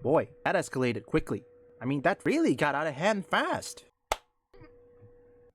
Boy, that escalated quickly. I mean, that really got out of hand fast.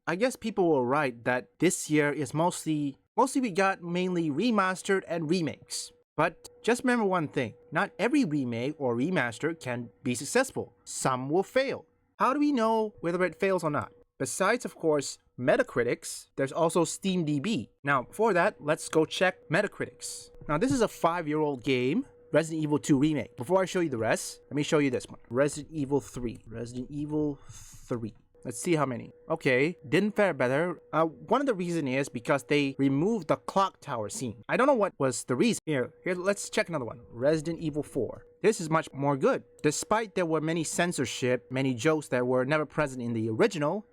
I guess people were right that this year is mostly we got mainly remastered and remakes. But just remember one thing, not every remake or remaster can be successful. Some will fail. How do we know whether it fails or not? Besides, of course, Metacritics, there's also SteamDB. Now, before that, let's go check Metacritics. Now, this is a 5-year-old game, Resident Evil 2 Remake. Before I show you the rest, let me show you this one. Resident Evil 3. Resident Evil 3. Let's see how many. Okay, didn't fare better. One of the reasons is because they removed the clock tower scene. I don't know what was the reason. Here, let's check another one. Resident Evil 4. This is much more good. Despite there were many censorship, many jokes that were never present in the original.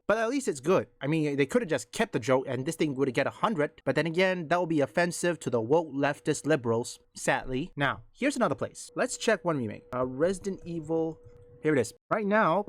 But at least it's good. I mean, they could have just kept the joke and this thing would get 100. But then again, that would be offensive to the woke leftist liberals, sadly. Now, here's another place. Let's check one remake. Resident Evil. Here it is. Right now,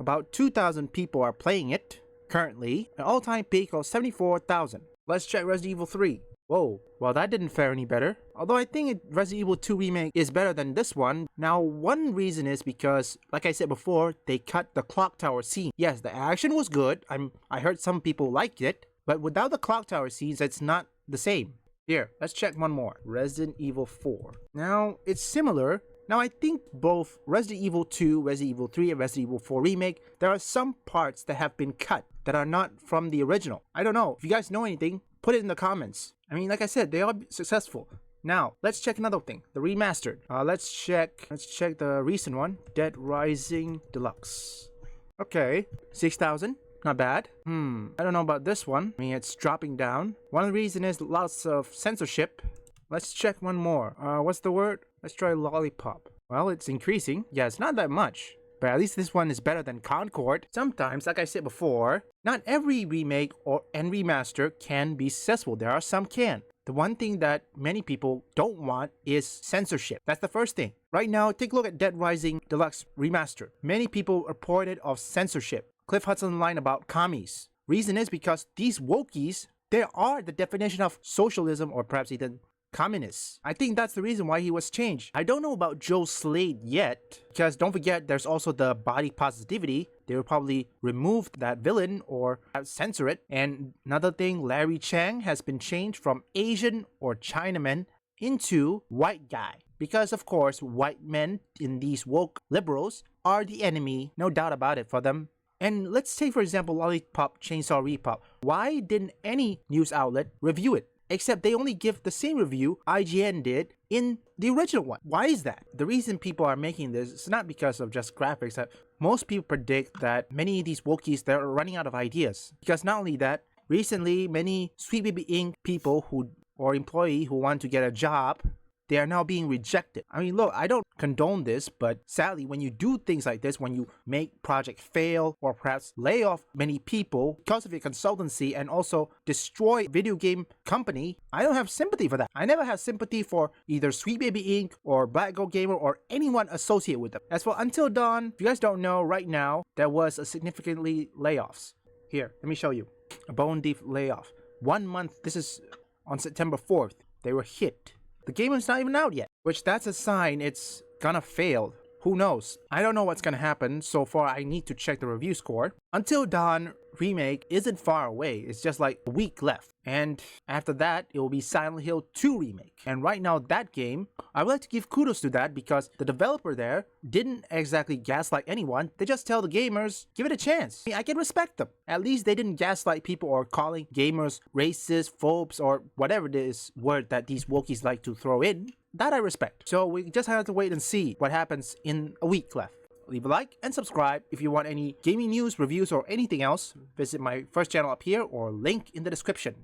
about 2,000 people are playing it currently, an all-time peak of 74,000. Let's check Resident Evil 3. Whoa, well that didn't fare any better. Although I think Resident Evil 2 Remake is better than this one. Now one reason is because, like I said before, they cut the clock tower scene. Yes, the action was good. I heard some people liked it, but without the clock tower scenes, it's not the same. Here, let's check one more. Resident Evil 4. Now, it's similar. Now I think both Resident Evil 2, Resident Evil 3, and Resident Evil 4 Remake, there are some parts that have been cut that are not from the original. I don't know. If you guys know anything, put it in the comments. I mean, like I said, they are successful. Now, let's check another thing. The remastered. Let's check the recent one. Dead Rising Deluxe. Okay, 6,000. Not bad. I don't know about this one. I mean, it's dropping down. One of the reasons is lots of censorship. Let's check one more. What's the word? Let's try Lollipop. Well, it's increasing. Yeah, it's not that much. But at least this one is better than Concord. Sometimes, like I said before, not every remake and remaster can be successful. There are some can. The one thing that many people don't want is censorship. That's the first thing. Right now, take a look at Dead Rising Deluxe Remaster. Many people reported of censorship. Cliff Hudson line about commies. Reason is because these wokies, they are the definition of socialism or perhaps even communists. I think that's the reason why he was changed. I don't know about Joe Slade yet, because don't forget there's also the body positivity. They will probably remove that villain or censor it. And another thing, Larry Chang has been changed from Asian or Chinaman into white guy. Because of course, white men in these woke liberals are the enemy, no doubt about it for them. And let's take for example Lollipop Chainsaw Repop. Why didn't any news outlet review it? Except they only give the same review IGN did in the original one. Why is that? The reason people are making this is not because of just graphics. That most people predict that many of these wokies, they're running out of ideas. Because not only that, recently many Sweet Baby Inc. people or employee who want to get a job, they are now being rejected. I mean, look, I don't condone this, but sadly, when you do things like this, when you make project fail or perhaps lay off many people because of your consultancy and also destroy video game company, I don't have sympathy for that. I never have sympathy for either Sweet Baby Inc. or Black Gold Gamer or anyone associated with them. As for Until Dawn, if you guys don't know, right now, there was a significantly layoffs. Here, let me show you. A bone deep layoff. 1 month, this is on September 4th, they were hit. The game is not even out yet, which that's a sign it's gonna fail. Who knows? I don't know what's gonna happen. So far, I need to check the review score. Until Dawn Remake isn't far away. It's just like a week left. And after that, it will be Silent Hill 2 Remake. And right now, that game, I would like to give kudos to that because the developer there didn't exactly gaslight anyone. They just tell the gamers, give it a chance. I mean, I can respect them. At least they didn't gaslight people or calling gamers racist, phobes, or whatever this word that these wokies like to throw in. That I respect. So we just have to wait and see what happens in a week left. Leave a like and subscribe. If you want any gaming news, reviews, or anything else, visit my first channel up here or link in the description.